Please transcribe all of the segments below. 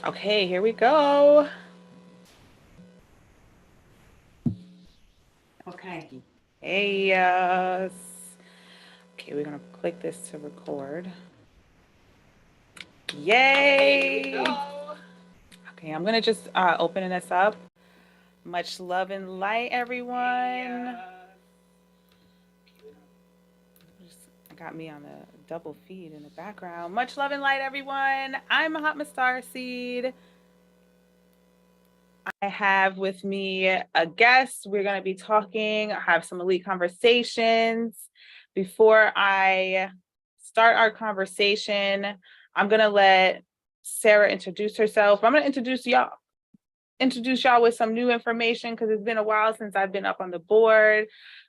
Okay, here we go. Okay. Hey, okay, we're gonna click this to record. Yay! Okay, I'm gonna just open this up. Much love and light, everyone. Got me on a double feed in the background. Much love and light, everyone. I'm Mahatma Starseed. I have with me a guest. We're going to be talking, have some elite conversations. Before I start our conversation, I'm going to let Sara introduce herself. I'm going to introduce y'all with some new information because it's been a while since I've been up on the board.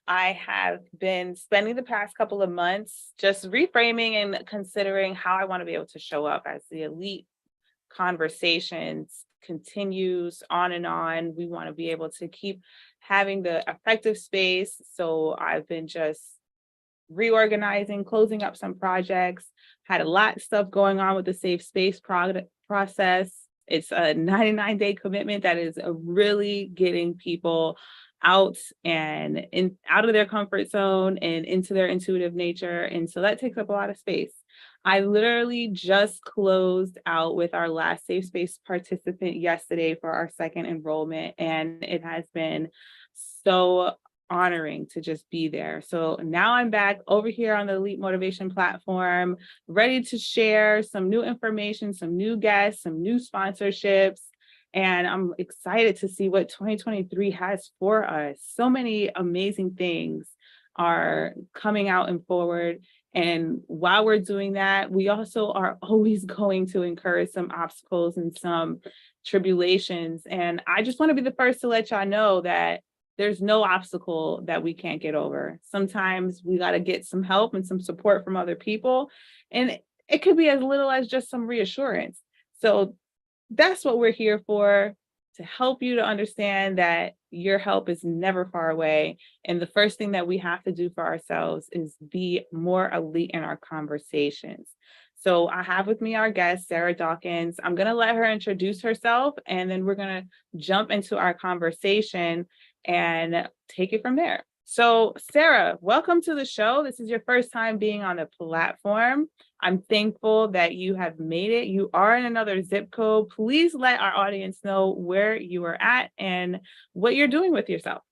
I have been spending the past couple of months just reframing and considering how I want to be able to show up as the elite conversations continues on and on. We want to be able to keep having the effective space. So I've been just reorganizing, closing up some projects, had a lot of stuff going on with the safe space process. It's a 99-day commitment that is really getting people out and out of their comfort zone and into their intuitive nature. And so that takes up a lot of space. I literally just closed out with our last safe space participant yesterday for our second enrollment, and it has been so honoring to just be there. So now I'm back over here on the Elite Motivation platform, ready to share some new information, some new guests, some new sponsorships. And I'm excited to see what 2023 has for us. So many amazing things are coming out and forward. And while we're doing that, we also are always going to incur some obstacles and some tribulations. And I just want to be the first to let y'all know that there's no obstacle that we can't get over. Sometimes we got to get some help and some support from other people. And it could be as little as just some reassurance. So that's what we're here for, to help you to understand that your help is never far away. And the first thing that we have to do for ourselves is be more elite in our conversations. So I have with me our guest, Sara Dawkins. I'm going to let her introduce herself, and then we're going to jump into our conversation and take it from there. So, Sara, welcome to the show. This is your first time being on the platform. I'm thankful that you have made it. You are in another zip code. Please let our audience know where you are at and what you're doing with yourself.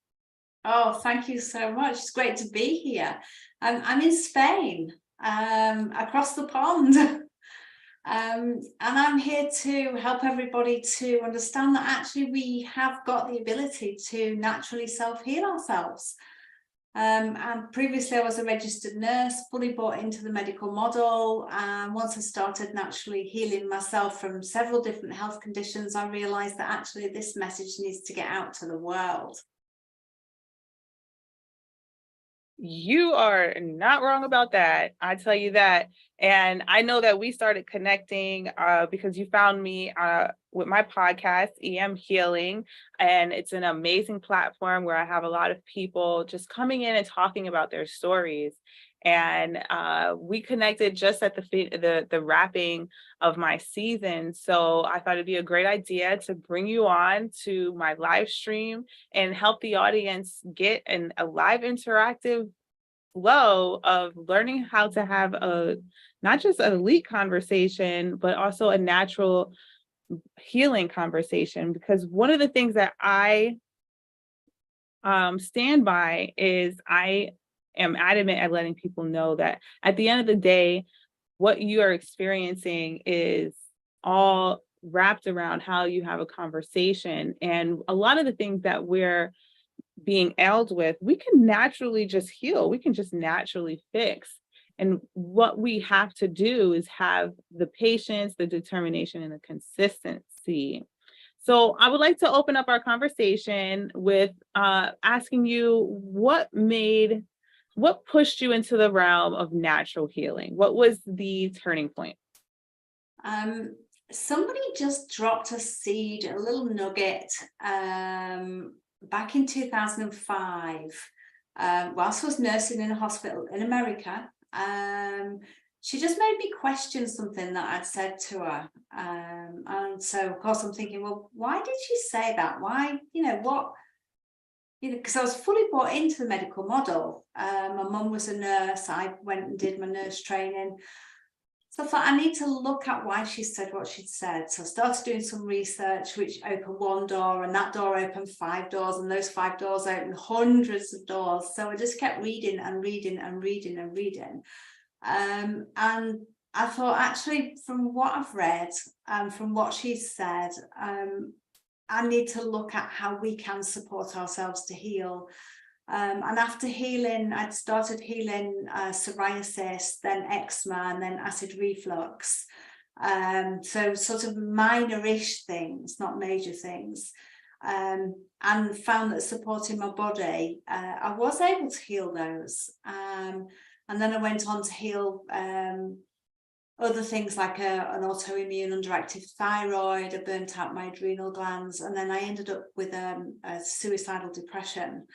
Oh, thank you so much. It's great to be here. I'm in Spain, across the pond. And I'm here to help everybody to understand that actually we have got the ability to naturally self-heal ourselves. And previously I was a registered nurse, fully bought into the medical model. And once I started naturally healing myself from several different health conditions, I realized that actually this message needs to get out to the world. You are not wrong about that. I tell you that. And I know that we started connecting because you found me with my podcast, EM Healing. And it's an amazing platform where I have a lot of people just coming in and talking about their stories. And we connected just at the wrapping of my season. So I thought it'd be a great idea to bring you on to my live stream and help the audience get a live interactive flow of learning how to have a not just an elite conversation, but also a natural healing conversation. Because one of the things that I stand by is I am adamant at letting people know that at the end of the day, what you are experiencing is all wrapped around how you have a conversation. And a lot of the things that we're being ailed with, we can naturally just heal. We can just naturally fix. And what we have to do is have the patience, the determination, and the consistency. So I would like to open up our conversation with asking you what pushed you into the realm of natural healing? What was the turning point? Somebody just dropped a seed, a little nugget, back in 2005, whilst I was nursing in a hospital in America. she just made me question something that I'd said to her. And so, of course, I'm thinking, well, why did she say that? Why, what? Because I was fully bought into the medical model. My mum was a nurse. I went and did my nurse training. So I thought I need to look at why she said what she'd said. So I started doing some research, which opened one door, and that door opened 5 doors, and those 5 doors opened hundreds of doors. So I just kept reading and reading and reading and reading. And I thought, actually, from what I've read and from what she said, I need to look at how we can support ourselves to heal. And after healing, I'd started healing psoriasis, then eczema, and then acid reflux. So sort of minor-ish things, not major things. And found that supporting my body, I was able to heal those. And then I went on to heal other things like an autoimmune underactive thyroid. I burnt out my adrenal glands, and then I ended up with a suicidal depression.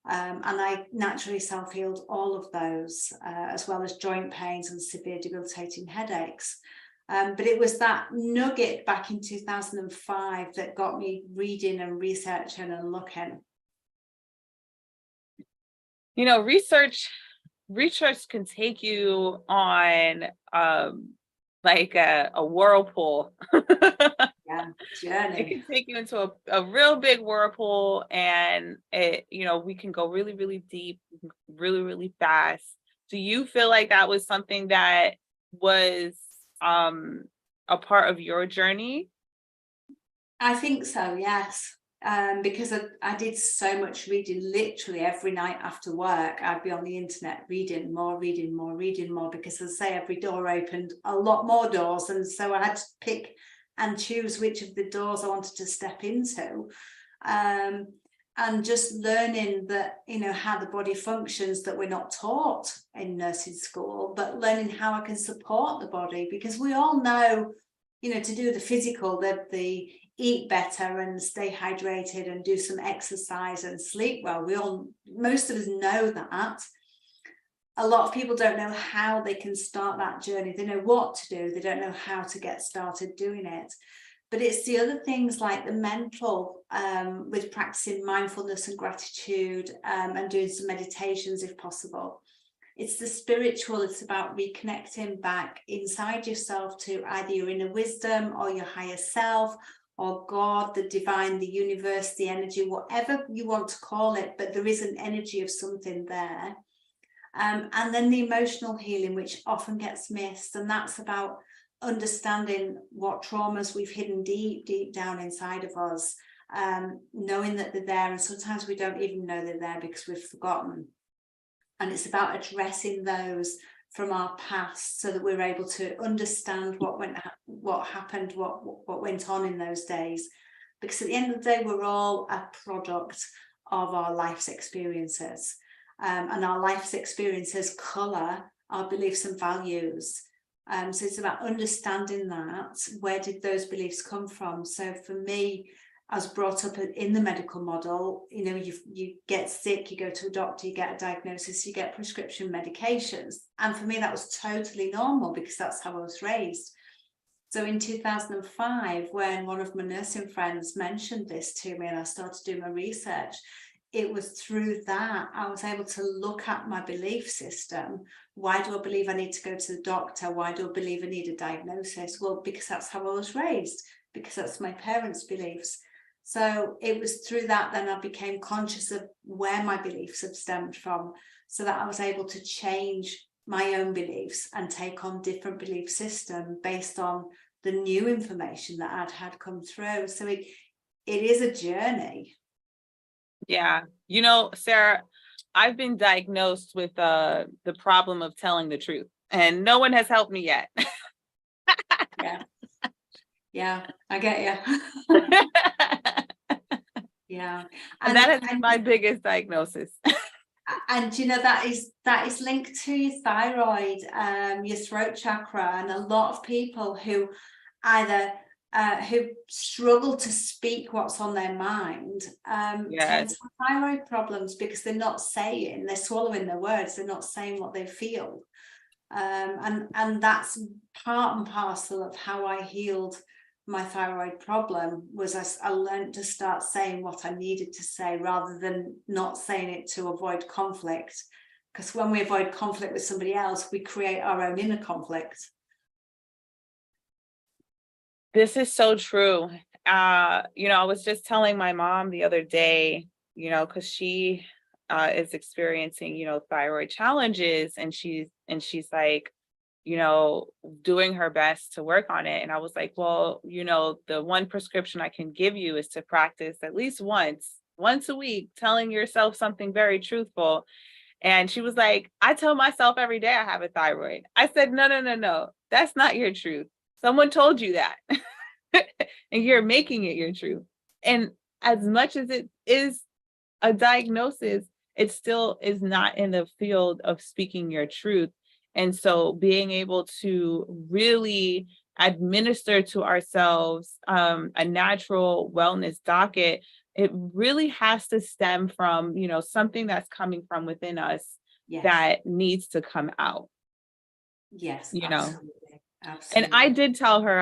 And I naturally self-healed all of those, as well as joint pains and severe debilitating headaches. But it was that nugget back in 2005 that got me reading and researching and looking. Research can take you on like a whirlpool. Yeah, journey. It can take you into a real big whirlpool, and we can go really, really deep, really, really fast. Do you feel like that was something that was a part of your journey? I think so, yes. Because I did so much reading. Literally every night after work, I'd be on the internet reading more, because, as I say, every door opened a lot more doors, and so I had to pick and choose which of the doors I wanted to step into. And just learning that, how the body functions, that we're not taught in nursing school, but learning how I can support the body, because we all know, to do the physical, that the eat better and stay hydrated and do some exercise and sleep well. Most of us know that. A lot of people don't know how they can start that journey. They know what to do. They don't know how to get started doing it. But it's the other things like the mental, with practicing mindfulness and gratitude, and doing some meditations if possible. It's the spiritual. It's about reconnecting back inside yourself to either your inner wisdom or your higher self, or God, the divine, the universe, the energy, whatever you want to call it, but there is an energy of something there. And then the emotional healing, which often gets missed, and that's about understanding what traumas we've hidden deep, deep down inside of us, knowing that they're there, and sometimes we don't even know they're there because we've forgotten. And it's about addressing those from our past, so that we're able to understand what happened, what went on in those days. Because at the end of the day, we're all a product of our life's experiences, and our life's experiences colour our beliefs and values. So it's about understanding that. Where did those beliefs come from? So for me, I was brought up in the medical model. You get sick, you go to a doctor, you get a diagnosis, you get prescription medications. And for me, that was totally normal, because that's how I was raised. So in 2005, when one of my nursing friends mentioned this to me and I started doing my research, it was through that I was able to look at my belief system. Why do I believe I need to go to the doctor? Why do I believe I need a diagnosis? Well, because that's how I was raised, because that's my parents' beliefs. So it was through that then I became conscious of where my beliefs had stemmed from, so that I was able to change my own beliefs and take on different belief system based on the new information that I'd had come through. So it is a journey. Yeah. Sara, I've been diagnosed with the problem of telling the truth, and no one has helped me yet. Yeah, I get you. Yeah. And that has been my biggest diagnosis. And that is linked to your thyroid, your throat chakra, and a lot of people who either who struggle to speak what's on their mind, tend to have thyroid problems, because they're swallowing their words, they're not saying what they feel. And that's part and parcel of how I healed my thyroid problem. Was I learned to start saying what I needed to say rather than not saying it to avoid conflict. Because when we avoid conflict with somebody else, we create our own inner conflict. This is so true. I was just telling my mom the other day, because she is experiencing, thyroid challenges, and she's like, doing her best to work on it. And I was like, well, the one prescription I can give you is to practice at least once a week, telling yourself something very truthful. And she was like, I tell myself every day I have a thyroid. I said, no, that's not your truth. Someone told you that. And you're making it your truth. And as much as it is a diagnosis, it still is not in the field of speaking your truth. And so being able to really administer to ourselves a natural wellness docket, it really has to stem from, something that's coming from within us. Yes. That needs to come out. Yes, Absolutely. Absolutely. And I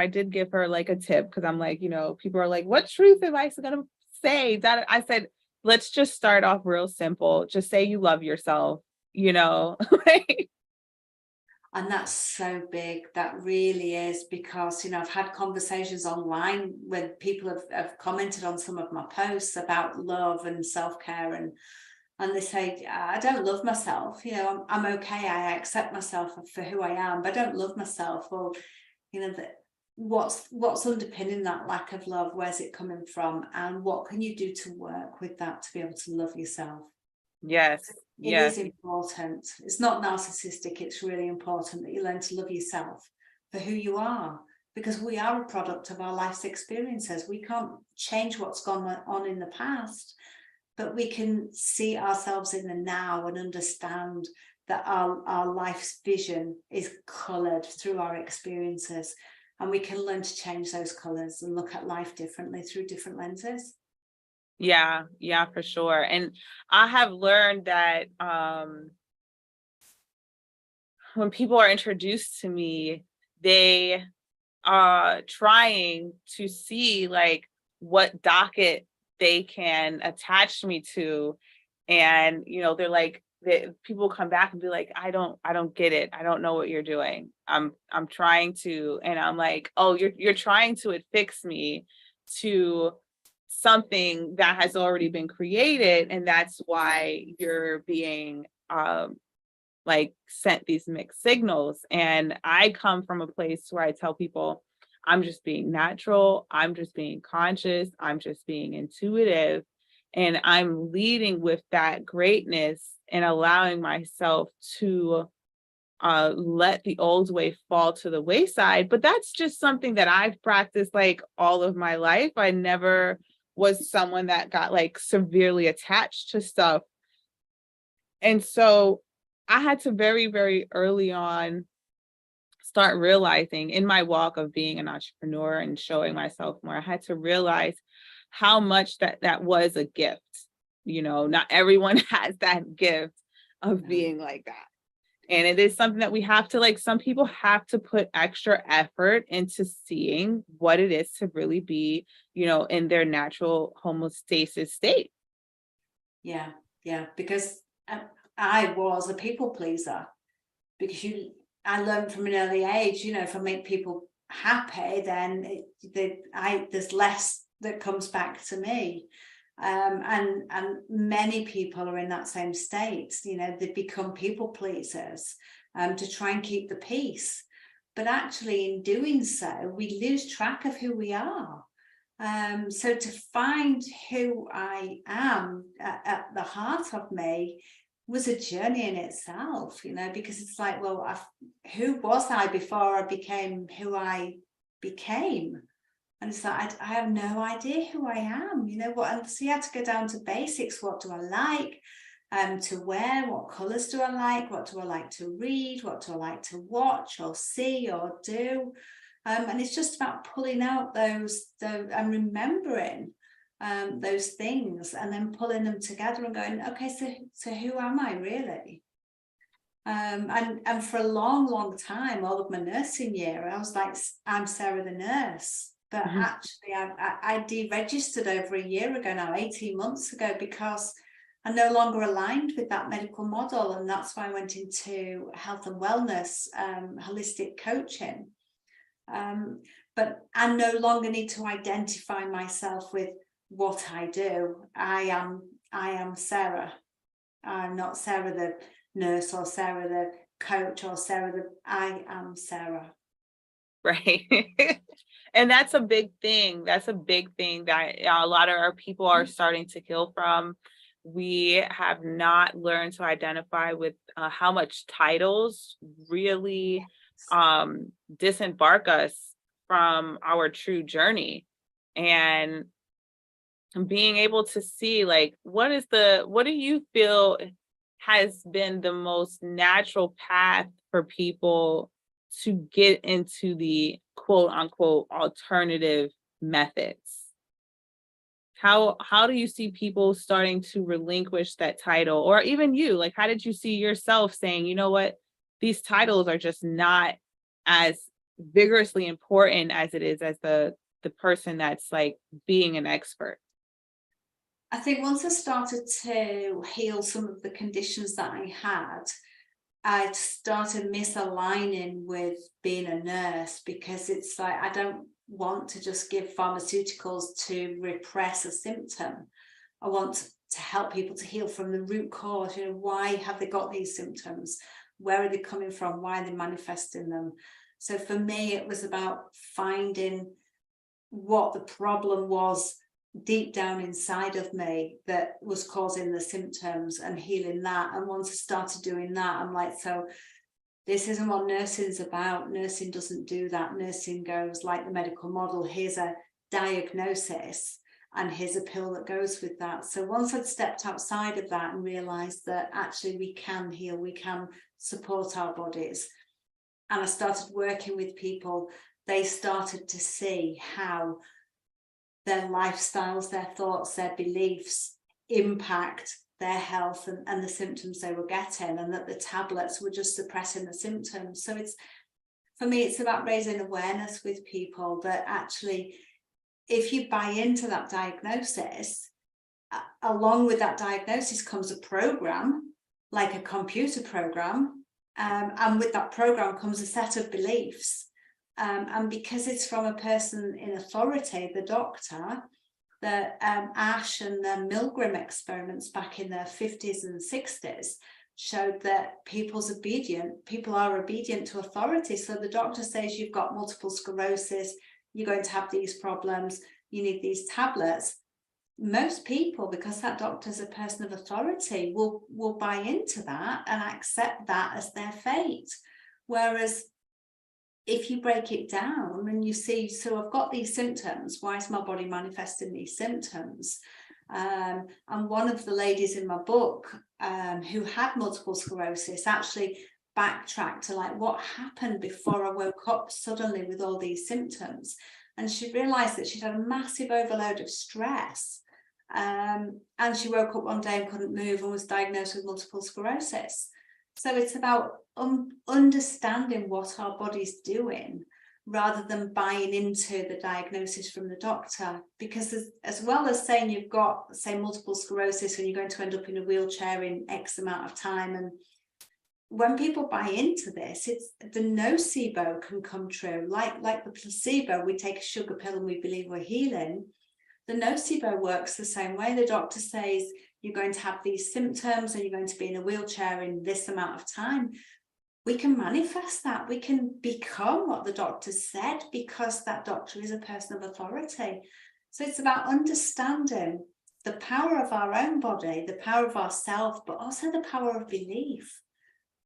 did give her like a tip, because I'm like, people are like, what truth am I going to say? That I said, let's just start off real simple. Just say you love yourself, And that's so big. That really is, because, I've had conversations online when people have commented on some of my posts about love and self-care, and they say, I don't love myself. I'm okay. I accept myself for who I am, but I don't love myself. Well, what's underpinning that lack of love? Where's it coming from? And what can you do to work with that to be able to love yourself? Yes. It is important. It's not narcissistic. It's really important that you learn to love yourself for who you are, because we are a product of our life's experiences. We can't change what's gone on in the past, but we can see ourselves in the now and understand that our life's vision is coloured through our experiences, and we can learn to change those colours and look at life differently through different lenses. Yeah, for sure. And I have learned that when people are introduced to me, they are trying to see like what docket they can attach me to. And, they're like, people come back and be like, I don't get it. I don't know what you're doing. I'm trying to, and I'm like, oh, you're trying to affix me to something that has already been created. And that's why you're being, like sent these mixed signals. And I come from a place where I tell people, I'm just being natural. I'm just being conscious. I'm just being intuitive. And I'm leading with that greatness and allowing myself to let the old way fall to the wayside. But that's just something that I've practiced like all of my life. I never was someone that got like severely attached to stuff. And so I had to very, very early on start realizing in my walk of being an entrepreneur and showing myself more, I had to realize how much that was a gift. Not everyone has that gift of being like that. And it is something that we have to, like, some people have to put extra effort into seeing what it is to really be, in their natural homeostasis state. Yeah, because I was a people pleaser, because I learned from an early age, if I make people happy, then there's less that comes back to me. And many people are in that same state. They become people pleasers to try and keep the peace. But actually, in doing so, we lose track of who we are. So to find who I am at the heart of me was a journey in itself, because it's like, well, who was I before I became who I became? And it's like, I have no idea who I am, what? And so you had to go down to basics. What do I like to wear? What colours do I like? What do I like to read? What do I like to watch or see or do? And it's just about pulling out those and remembering those things, and then pulling them together and going, okay, so who am I really? And for a long time, all of my nursing year, I was like, I'm Sara the nurse. But actually, I deregistered over a year ago now, 18 months ago, because I'm no longer aligned with that medical model. And that's why I went into health and wellness, holistic coaching. But I no longer need to identify myself with what I do. I am Sara. I'm not Sara the nurse or Sara the coach or I am Sara. Right. And that's a big thing. That's a big thing that a lot of our people are starting to heal from. We have not learned to identify with how much titles really disembark us from our true journey, and being able to see, like, what do you feel has been the most natural path for people to get into the quote unquote alternative methods? How do you see people starting to relinquish that title? Or even you, like, how did you see yourself saying, you know what, these titles are just not as vigorously important as it is as the person that's like being an expert? I think once I started to heal some of the conditions that I had, I started misaligning with being a nurse, because it's like, I don't want to just give pharmaceuticals to repress a symptom. I want to help people to heal from the root cause. Why have they got these symptoms? Where are they coming from? Why are they manifesting them? So for me, it was about finding what the problem was deep down inside of me that was causing the symptoms and healing that. And once I started doing that, I'm like, so this isn't what nursing is about. Nursing doesn't do that. Nursing goes like the medical model. Here's a diagnosis and here's a pill that goes with that. So once I'd stepped outside of that and realized that actually we can heal, we can support our bodies, and I started working with people, they started to see how their lifestyles, their thoughts, their beliefs impact their health and the symptoms they were getting, and that the tablets were just suppressing the symptoms. So for me, it's about raising awareness with people that actually, if you buy into that diagnosis, along with that diagnosis comes a program, like a computer program, and with that program comes a set of beliefs. And because it's from a person in authority, the doctor, the Ash and the Milgram experiments back in the 50s and 60s showed that people are obedient to authority. So the doctor says you've got multiple sclerosis, you're going to have these problems, you need these tablets. Most people, because that doctor's a person of authority, will buy into that and accept that as their fate. Whereas if you break it down and you see, so I've got these symptoms, why is my body manifesting these symptoms? And one of the ladies in my book who had multiple sclerosis actually backtracked to like, what happened before I woke up suddenly with all these symptoms? And she realized that she'd had a massive overload of stress. And she woke up one day and couldn't move and was diagnosed with multiple sclerosis. So it's about understanding what our body's doing rather than buying into the diagnosis from the doctor. Because as well as saying you've got, say, multiple sclerosis and you're going to end up in a wheelchair in X amount of time, and when people buy into this, it's the nocebo can come true. Like the placebo, we take a sugar pill and we believe we're healing. The nocebo works the same way. The doctor says you're going to have these symptoms and you're going to be in a wheelchair in this amount of time. We can manifest that. We can become what the doctor said because that doctor is a person of authority. So it's about understanding the power of our own body, the power of ourself, but also the power of belief.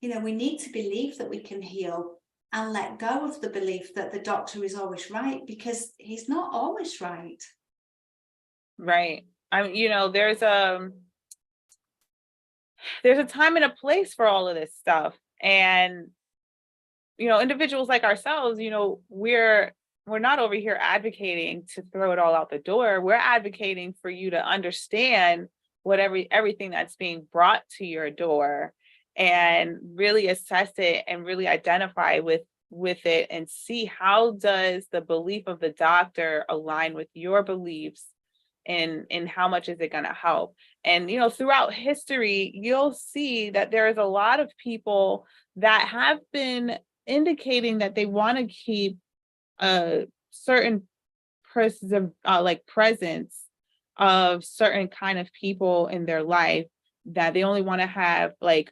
We need to believe that we can heal and let go of the belief that the doctor is always right, because he's not always right. Right. There's a time and a place for all of this stuff. And, individuals like ourselves, we're not over here advocating to throw it all out the door. We're advocating for you to understand everything that's being brought to your door, and really assess it and really identify with it and see how does the belief of the doctor align with your beliefs, and how much is it going to help. And throughout history you'll see that there is a lot of people that have been indicating that they want to keep a certain presence of certain kind of people in their life, that they only want to have a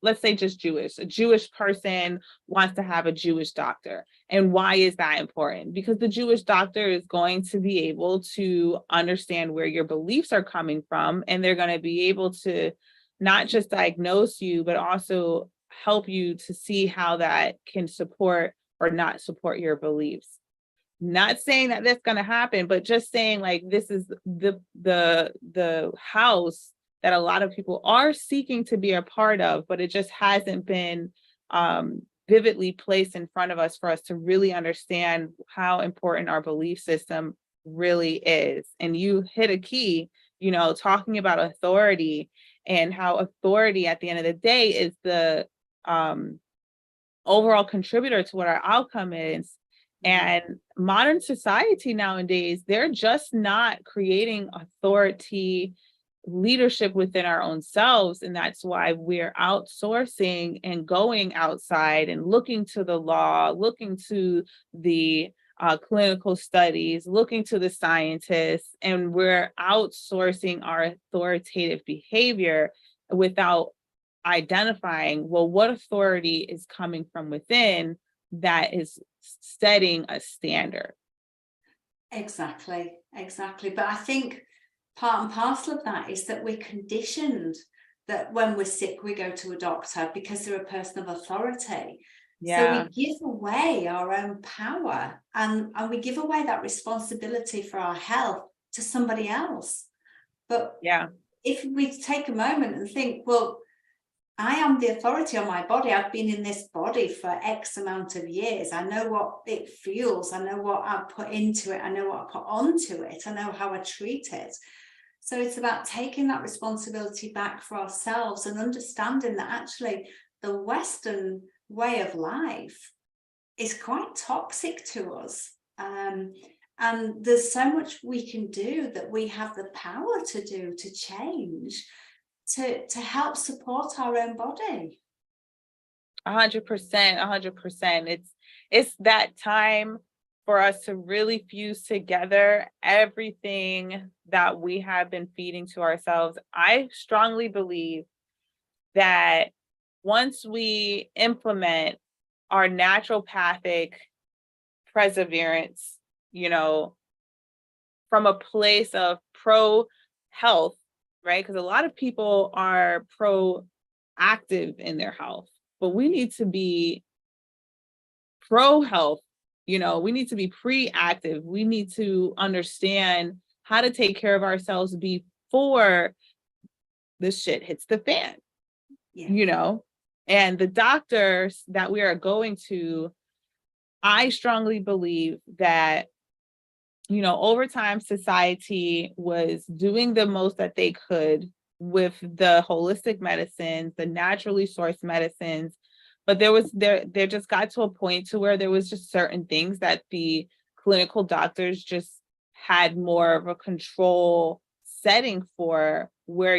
let's say just a Jewish person wants to have a Jewish doctor. And why is that important? Because the Jewish doctor is going to be able to understand where your beliefs are coming from, and they're going to be able to not just diagnose you, but also help you to see how that can support or not support your beliefs. Not saying that that's going to happen, but just saying this is the house that a lot of people are seeking to be a part of, but it just hasn't been vividly placed in front of us for us to really understand how important our belief system really is. And you hit a key, talking about authority, and how authority at the end of the day is the overall contributor to what our outcome is. And modern society nowadays, they're just not creating authority leadership within our own selves. And that's why we're outsourcing and going outside and looking to the law, looking to the clinical studies, looking to the scientists, and we're outsourcing our authoritative behavior without identifying, well, what authority is coming from within that is setting a standard. Exactly. But I think part and parcel of that is that we're conditioned that when we're sick, we go to a doctor because they're a person of authority. Yeah. So we give away our own power, and we give away that responsibility for our health to somebody else. But yeah, if we take a moment and think, well, I am the authority on my body. I've been in this body for X amount of years. I know what it feels. I know what I put into it. I know what I put onto it. I know how I treat it. So it's about taking that responsibility back for ourselves and understanding that actually the Western way of life is quite toxic to us. And there's so much we can do, that we have the power to do, to change, to help support our own body. 100%. It's that time for us to really fuse together everything that we have been feeding to ourselves. I strongly believe that once we implement our naturopathic perseverance, from a place of pro health, right? Because a lot of people are proactive in their health, but we need to be pro health. We need to be pre-active. We need to understand how to take care of ourselves before the shit hits the fan. And the doctors that we are going to, I strongly believe that over time, society was doing the most that they could with the holistic medicines, the naturally sourced medicines, but there just got to a point to where there was just certain things that the clinical doctors just had more of a control setting for, where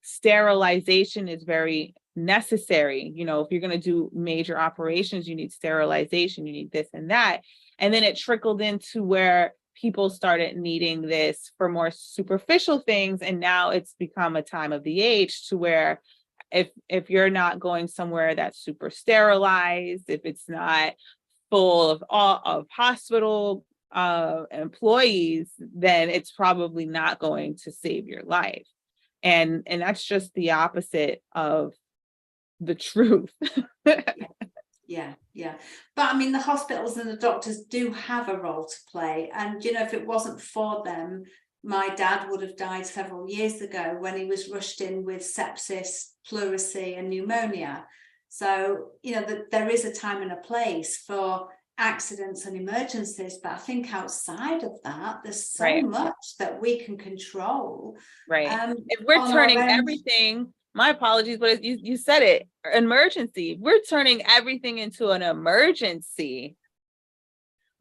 sterilization is very necessary. If you're going to do major operations, you need sterilization, you need this and that. And then it trickled into where people started needing this for more superficial things. And now it's become a time of the age to where if you're not going somewhere that's super sterilized, if it's not full of all of hospital employees, then it's probably not going to save your life. And that's just the opposite of the truth. Yeah. But I mean, the hospitals and the doctors do have a role to play. And, if it wasn't for them, my dad would have died several years ago when he was rushed in with sepsis, pleurisy, and pneumonia. So, there is a time and a place for accidents and emergencies, but I think outside of that, there's so Right. much that we can control. Right. If we're on turning our own. everything, my apologies, but you said it, emergency. We're turning everything into an emergency.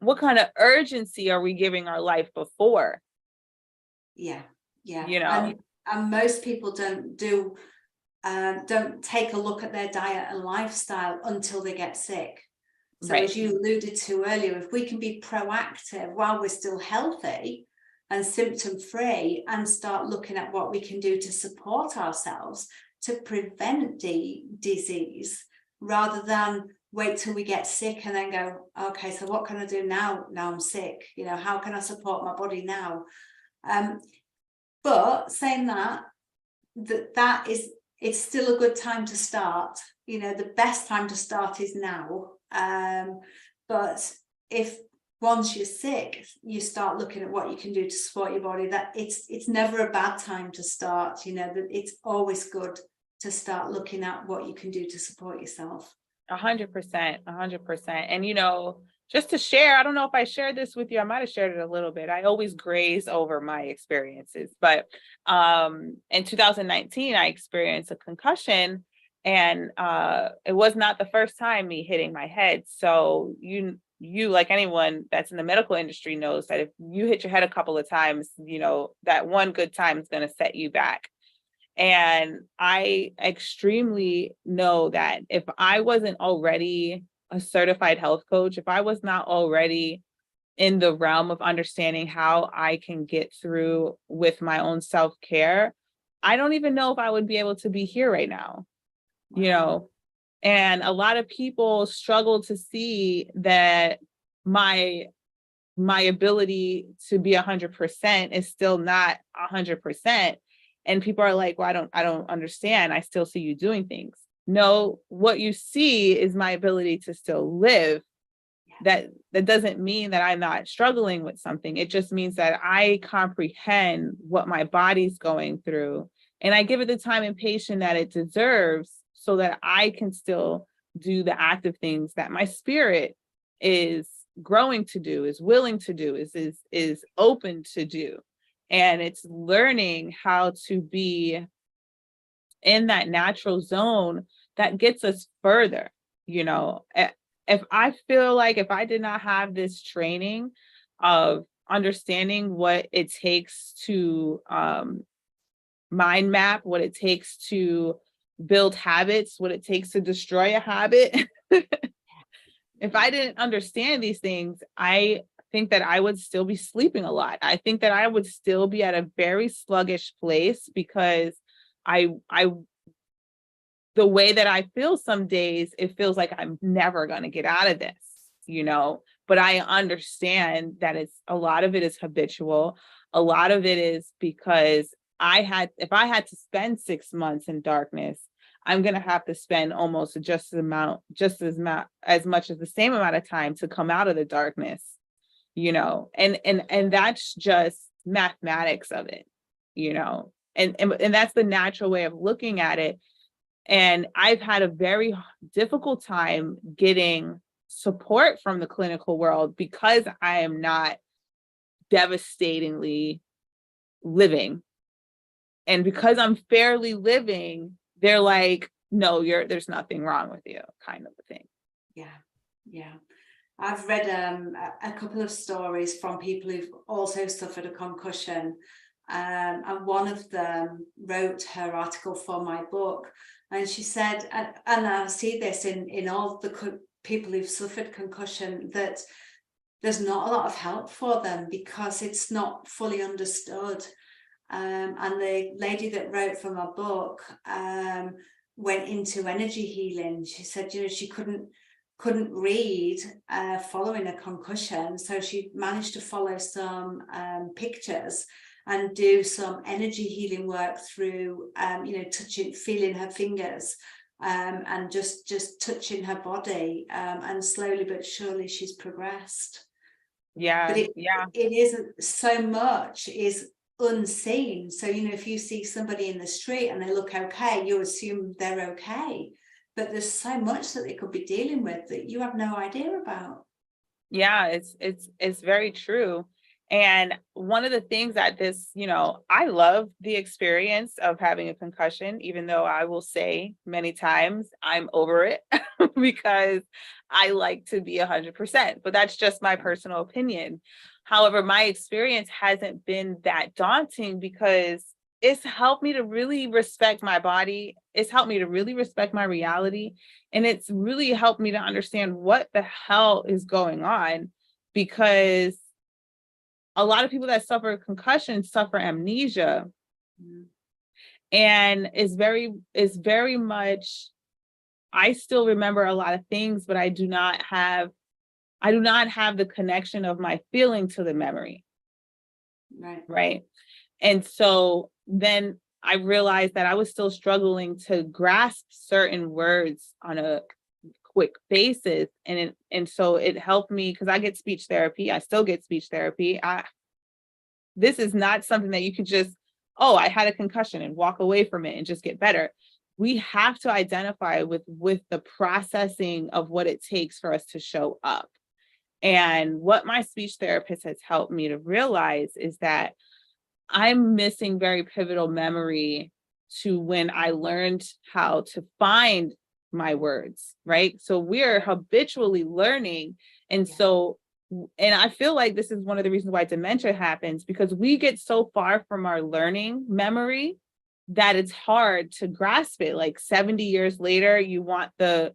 What kind of urgency are we giving our life before? Yeah, yeah. You know, and most people don't take a look at their diet and lifestyle until they get sick. So right. as you alluded to earlier, if we can be proactive while we're still healthy and symptom free, and start looking at what we can do to support ourselves to prevent disease, rather than wait till we get sick and then go, okay, so what can I do now I'm sick? You know, how can I support my body now? But saying that it's still a good time to start. You know, the best time to start is now. But if once you're sick, you start looking at what you can do to support your body, that it's never a bad time to start. You know, that it's always good to start looking at what you can do to support yourself. 100%, 100%. And, you know, just to share, I don't know if I shared this with you. I might have shared it a little bit. I always graze over my experiences, but in 2019, I experienced a concussion, and it was not the first time me hitting my head. So you like anyone that's in the medical industry knows that if you hit your head a couple of times, you know, that one good time is going to set you back. And I extremely know that if I wasn't already a certified health coach, if I was not already in the realm of understanding how I can get through with my own self-care, I don't even know if I would be able to be here right now, you know. And a lot of people struggle to see that my ability to be 100% is still not 100%. And people are like, well, I don't understand. I still see you doing things. No, what you see is my ability to still live. That doesn't mean that I'm not struggling with something. It just means that I comprehend what my body's going through, and I give it the time and patience that it deserves, so that I can still do the active things that my spirit is growing to do, is willing to do, is open to do. And it's learning how to be in that natural zone that gets us further. You know, if I feel like if I did not have this training of understanding what it takes to mind map, what it takes to build habits, what it takes to destroy a habit, if I didn't understand these things, I think that I would still be sleeping a lot. I think that I would still be at a very sluggish place, because I the way that I feel some days, it feels like I'm never going to get out of this, you know. But I understand that a lot of it is habitual. A lot of it is because if I had to spend 6 months in darkness, I'm going to have to spend almost just as much as the same amount of time to come out of the darkness, you know. And that's just mathematics of it, you know. And that's the natural way of looking at it. And I've had a very difficult time getting support from the clinical world, because I am not devastatingly living. And because I'm fairly living, they're like, no, there's nothing wrong with you, kind of a thing. Yeah. I've read a couple of stories from people who've also suffered a concussion. And one of them wrote her article for my book. And she said, and I see this in all the people who've suffered concussion, that there's not a lot of help for them because it's not fully understood. And the lady that wrote for my book went into energy healing. She said, you know, she couldn't read following a concussion, so she managed to follow some pictures and do some energy healing work through you know, feeling her fingers and just touching her body, and slowly but surely she's progressed. But it isn't, so much is unseen. So, you know, if you see somebody in the street and they look okay, you assume they're okay, but there's so much that they could be dealing with that you have no idea about. Yeah, it's very true. And one of the things that this, I love the experience of having a concussion, even though I will say many times I'm over it because I like to be 100%, but that's just my personal opinion. However, my experience hasn't been that daunting because it's helped me to really respect my body. It's helped me to really respect my reality. And it's really helped me to understand what the hell is going on, because a lot of people that suffer concussion suffer amnesia. Mm. And it's very much, I still remember a lot of things, but I do not have the connection of my feeling to the memory. Right. Right. And so then I realized that I was still struggling to grasp certain words on a quick basis. And so it helped me, because I get speech therapy. I still get speech therapy. This is not something that you could just, oh, I had a concussion and walk away from it and just get better. We have to identify with the processing of what it takes for us to show up. And what my speech therapist has helped me to realize is that I'm missing very pivotal memory to when I learned how to find my words, right? So we're habitually learning. And so, and I feel like this is one of the reasons why dementia happens, because we get so far from our learning memory that it's hard to grasp it. Like 70 years later, you want the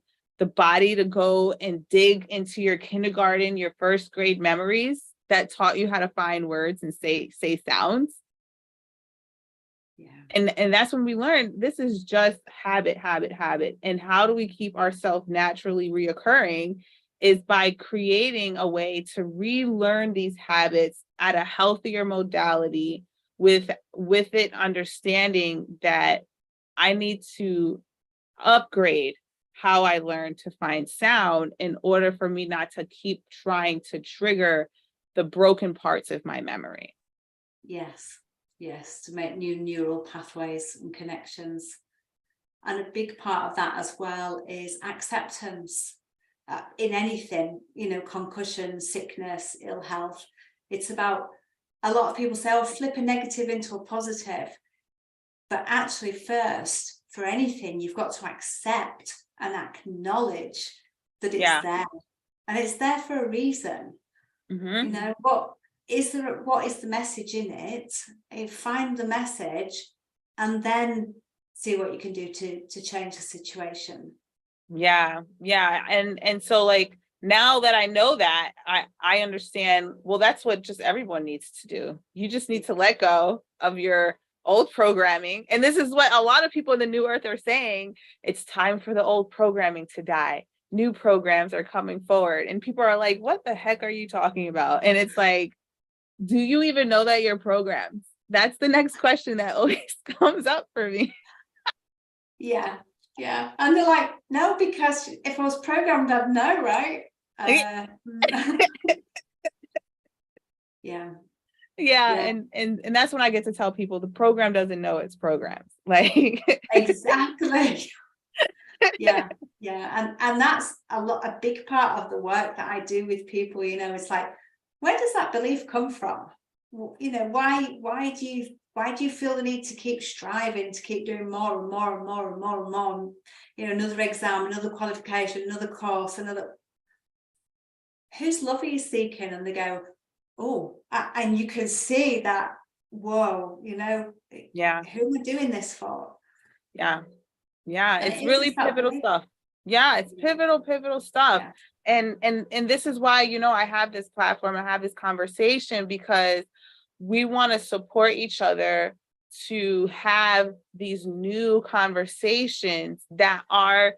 body to go and dig into your kindergarten, your first grade memories that taught you how to find words and say sounds. Yeah. And that's when we learn this is just habit. And how do we keep ourselves naturally reoccurring is by creating a way to relearn these habits at a healthier modality, with it understanding that I need to upgrade how I learn to find sound in order for me not to keep trying to trigger the broken parts of my memory. Yes. Yes, to make new neural pathways and connections. And a big part of that as well is acceptance in anything, concussion, sickness, ill health. It's about, a lot of people say, oh, flip a negative into a positive. But actually, first, for anything, you've got to accept and acknowledge that it's there. And it's there for a reason. Mm-hmm. What is the message in it? Find the message and then see what you can do to change the situation. Yeah. And so, like, now that I know that, I understand, well, that's what just everyone needs to do. You just need to let go of your old programming. And this is what a lot of people in the new earth are saying. It's time for the old programming to die. New programs are coming forward. And people are like, what the heck are you talking about? And it's like, do you even know that you're programmed? That's the next question that always comes up for me. Yeah. And they're like, no, because if I was programmed, I'd know, right? Yeah. And that's when I get to tell people the program doesn't know it's programmed. Like exactly. Yeah. And that's a big part of the work that I do with people. It's like, where does that belief come from? Why do you feel the need to keep striving, to keep doing more and more and more and more and more? Another exam, another qualification, another course, whose love are you seeking? And they go, oh, and you can see that, whoa, who am I doing this for? Yeah, it's And really pivotal stuff. Yeah, it's pivotal stuff. Yeah. And this is why, I have this platform, I have this conversation, because we want to support each other to have these new conversations that are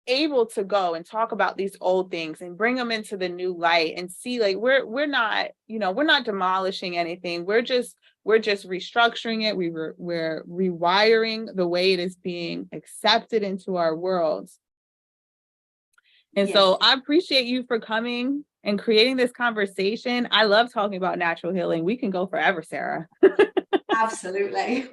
able to go and talk about these old things and bring them into the new light, and see, like, we're not, we're not demolishing anything. We're just restructuring it. We're rewiring the way it is being accepted into our worlds. And so I appreciate you for coming and creating this conversation. I love talking about natural healing. We can go forever, Sara. Absolutely.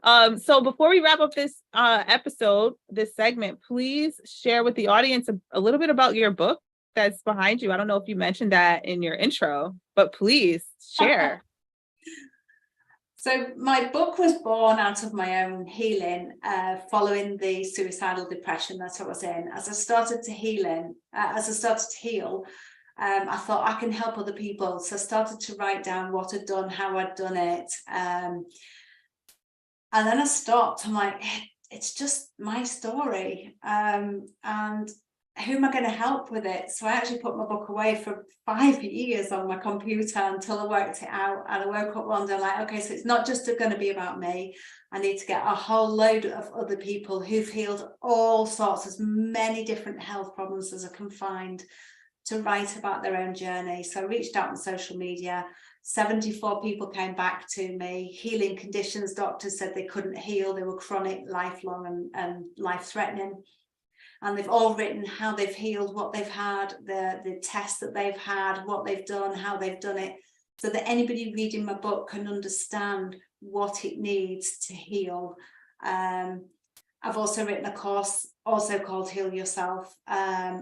So before we wrap up this episode, this segment, please share with the audience a little bit about your book that's behind you. I don't know if you mentioned that in your intro, but please share. So my book was born out of my own healing following the suicidal depression that I was in. As I started to heal, I thought I can help other people. So I started to write down what I'd done, how I'd done it. And then I stopped. I'm like, it's just my story. And who am I going to help with it? So I actually put my book away for 5 years on my computer until I worked it out. And I woke up one day like, okay, so it's not just going to be about me. I need to get a whole load of other people who've healed all sorts, as many different health problems as I can find, to write about their own journey. So I reached out on social media. 74 people came back to me. Healing conditions, doctors said they couldn't heal. They were chronic, lifelong and life-threatening. And they've all written how they've healed, what they've had, the tests that they've had, what they've done, how they've done it, so that anybody reading my book can understand what it needs to heal. I've also written a course also called Heal Yourself,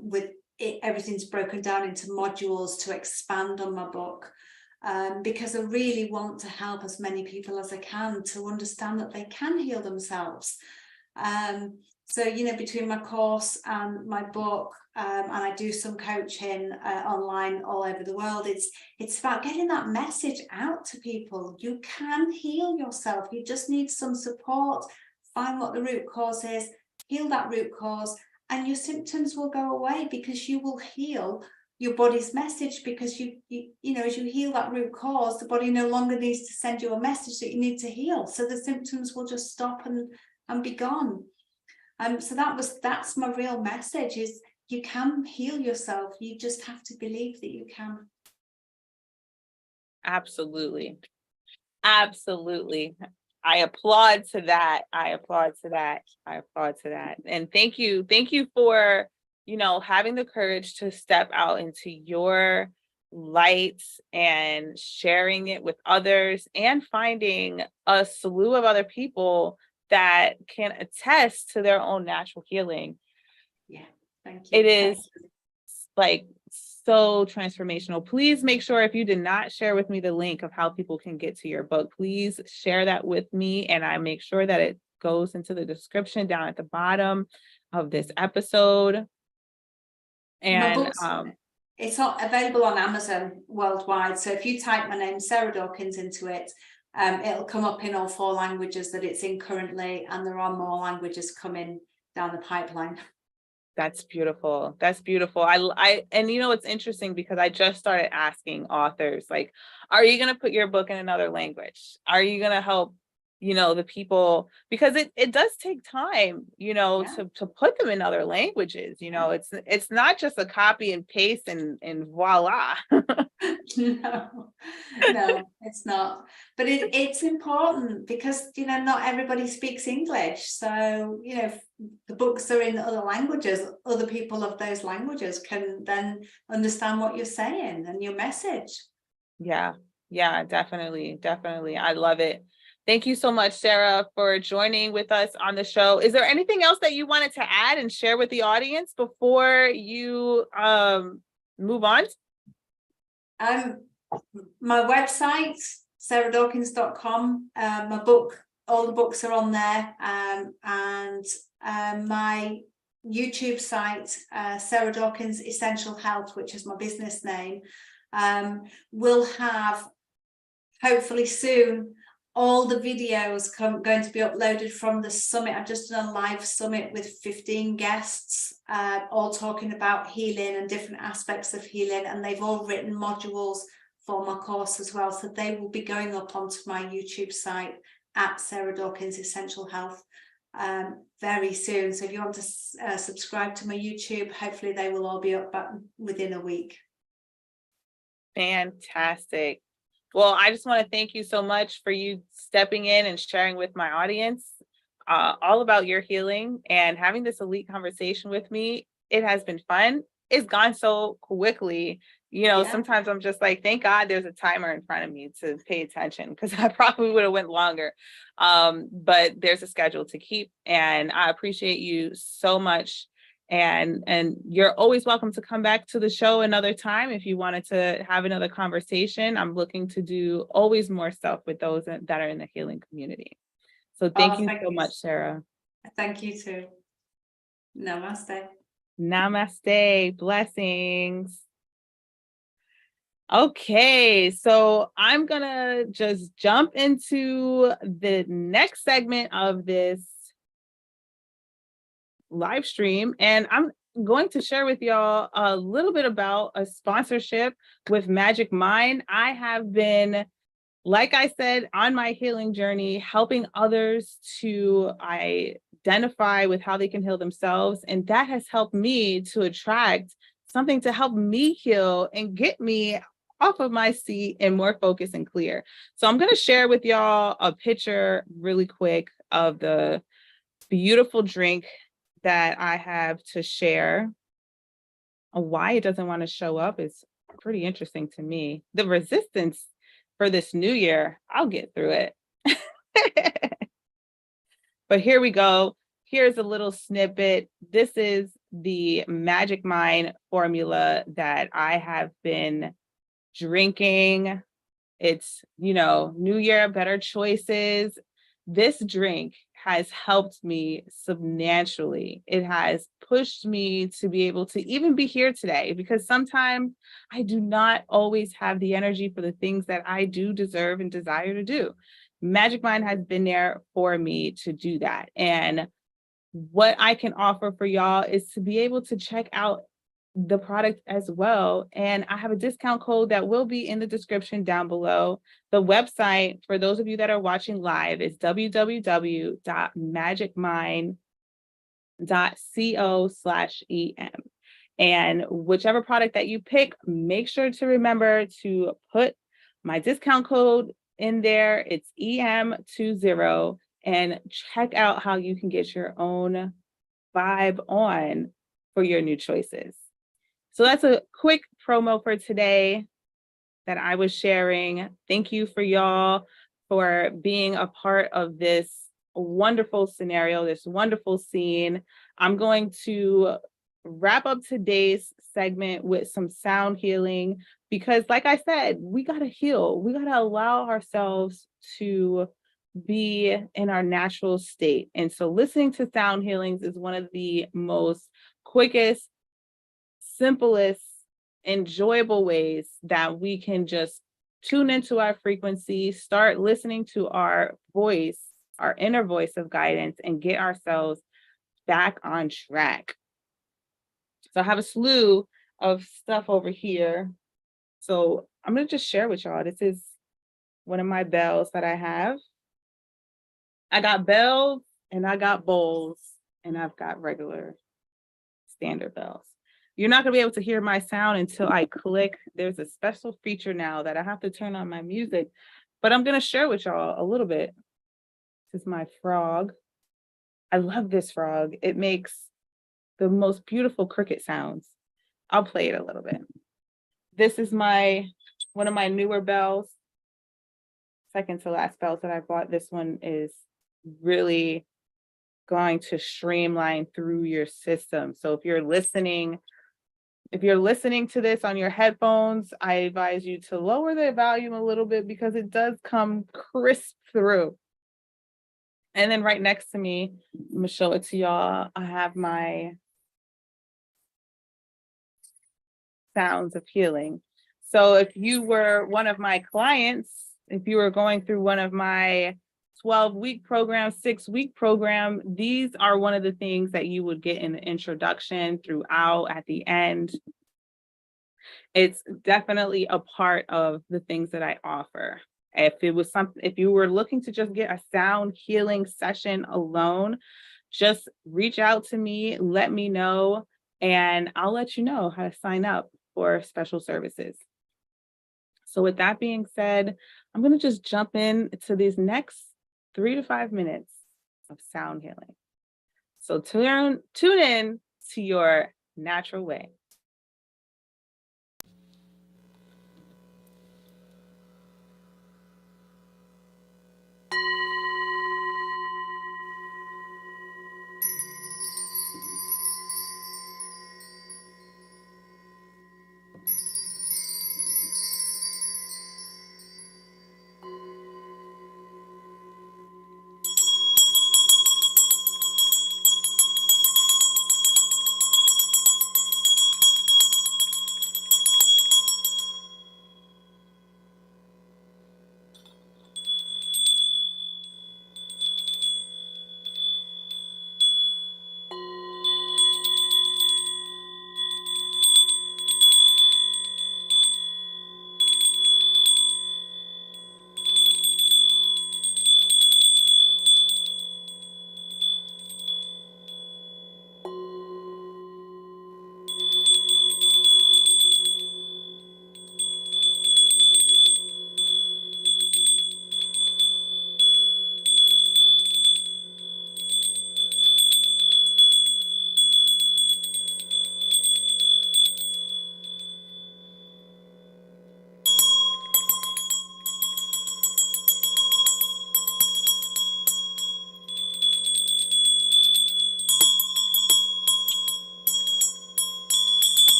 with it, everything's broken down into modules to expand on my book, because I really want to help as many people as I can to understand that they can heal themselves. So, you know, between my course and my book, and I do some coaching online all over the world, it's about getting that message out to people. You can heal yourself. You just need some support. Find what the root cause is, heal that root cause, and your symptoms will go away, because you will heal your body's message. Because you know, as you heal that root cause, the body no longer needs to send you a message that you need to heal. So the symptoms will just stop and be gone. So that's my real message, is you can heal yourself. You just have to believe that you can. Absolutely. Absolutely. I applaud to that. And thank you for, you know, having the courage to step out into your light and sharing it with others, and finding a slew of other people that can attest to their own natural healing. Yeah, thank you. It is like so transformational. Please make sure, if you did not share with me the link of how people can get to your book, please share that with me, and I make sure that it goes into the description down at the bottom of this episode. And it's available on Amazon worldwide. So if you type my name, Sara Dawkins, into it, it'll come up in all 4 languages that it's in currently, and there are more languages coming down the pipeline. That's beautiful. That's beautiful. And you know, it's interesting because I just started asking authors, like, are you going to put your book in another language? Are you going to help, you know, the people? Because it does take time, you know, to put them in other languages. You know, it's not just a copy and paste and voila. No, it's not. But it's important, because, you know, not everybody speaks English. So, you know, if the books are in other languages, other people of those languages can then understand what you're saying and your message. Yeah, definitely. I love it. Thank you so much, Sara, for joining with us on the show. Is there anything else that you wanted to add and share with the audience before you move on? My website, saradawkins.com. My book, all the books are on there, and my YouTube site, Sara Dawkins Essential Health, which is my business name, will have, hopefully soon, all the videos going to be uploaded from the summit. I've just done a live summit with 15 guests, all talking about healing and different aspects of healing, and they've all written modules for my course as well. So they will be going up onto my YouTube site at Sara Dawkins Essential Health very soon. So if you want to subscribe to my YouTube, hopefully they will all be up within a week. Fantastic. Well, I just want to thank you so much for you stepping in and sharing with my audience all about your healing and having this elite conversation with me. It has been fun. it's gone so quickly. You know, Yeah. sometimes I'm just like, thank God there's a timer in front of me to pay attention, because I probably would have went longer. But there's a schedule to keep, and I appreciate you so much. And you're always welcome to come back to the show another time if you wanted to have another conversation. I'm looking to do always more stuff with those that are in the healing community. So thank you so much, Sara. Thank you too. Namaste. Namaste. Blessings. Okay, so I'm gonna just jump into the next segment of this live stream, and I'm going to share with y'all a little bit about a sponsorship with Magic Mind. I have been, like I said, on my healing journey, helping others to identify with how they can heal themselves. And that has helped me to attract something to help me heal and get me off of my seat and more focused and clear. So I'm going to share with y'all a picture really quick of the beautiful drink that I have to share. Why it doesn't want to show up is pretty interesting to me. The resistance for this new year, I'll get through it. But here we go. Here's a little snippet. This is the Magic Mind formula that I have been drinking. It's, new year, better choices. This drink has helped me substantially. It has pushed me to be able to even be here today, because sometimes I do not always have the energy for the things that I do deserve and desire to do. Magic Mind has been there for me to do that. And what I can offer for y'all is to be able to check out the product as well. And I have a discount code that will be in the description down below. The website, for those of you that are watching live, is www.magicmind.co/em. And whichever product that you pick, make sure to remember to put my discount code in there. It's EM20, and check out how you can get your own vibe on for your new choices. So that's a quick promo for today that I was sharing. Thank you for y'all for being a part of this wonderful scenario, this wonderful scene. I'm going to wrap up today's segment with some sound healing, because like I said, we got to heal. We got to allow ourselves to be in our natural state. And so listening to sound healings is one of the most quickest, simplest, enjoyable ways that we can just tune into our frequency, start listening to our voice, our inner voice of guidance, and get ourselves back on track. So I have a slew of stuff over here. So I'm going to just share with y'all. This is one of my bells that I have. I got bells and I got bowls, and I've got regular standard bells. You're not going to be able to hear my sound until I click. There's a special feature now that I have to turn on my music, but I'm going to share with y'all a little bit. This is my frog. I love this frog. It makes the most beautiful cricket sounds. I'll play it a little bit. This is one of my newer bells, second to last bells that I bought. This one is really going to streamline through your system. So if you're listening to this on your headphones, I advise you to lower the volume a little bit, because it does come crisp through. And then right next to me, I'm gonna show it to y'all. I have my sounds of healing. So if you were one of my clients, if you were going through one of my 12-week program, 6-week program, these are one of the things that you would get in the introduction, throughout, at the end. It's definitely a part of the things that I offer. If you were looking to just get a sound healing session alone, just reach out to me, let me know, and I'll let you know how to sign up for special services. So with that being said, I'm going to just jump in to these next 3 to 5 minutes of sound healing. So tune in to your natural way.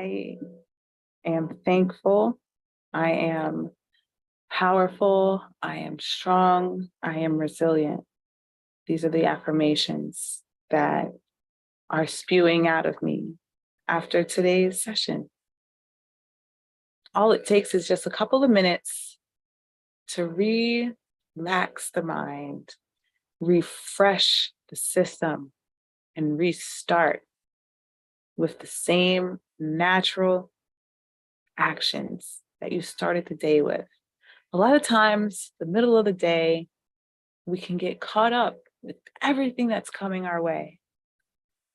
I am thankful. I am powerful. I am strong. I am resilient. These are the affirmations that are spewing out of me after today's session. All it takes is just a couple of minutes to relax the mind, refresh the system, and restart with the same natural actions that you started the day with. A lot of times, the middle of the day, we can get caught up with everything that's coming our way.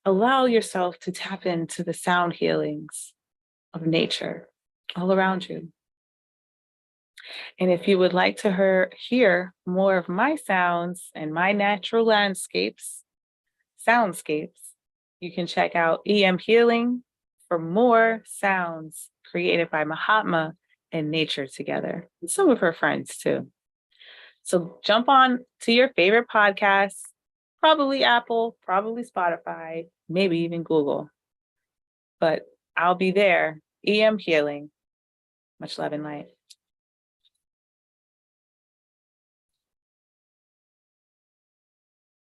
Allow yourself to tap into the sound healings of nature all around you. And if you would like to hear more of my sounds and my natural soundscapes, you can check out EM Healing for more sounds created by Mahatma and nature together, and some of her friends too. So jump on to your favorite podcast, probably Apple, probably Spotify, maybe even Google. But I'll be there, EM Healing. Much love and light.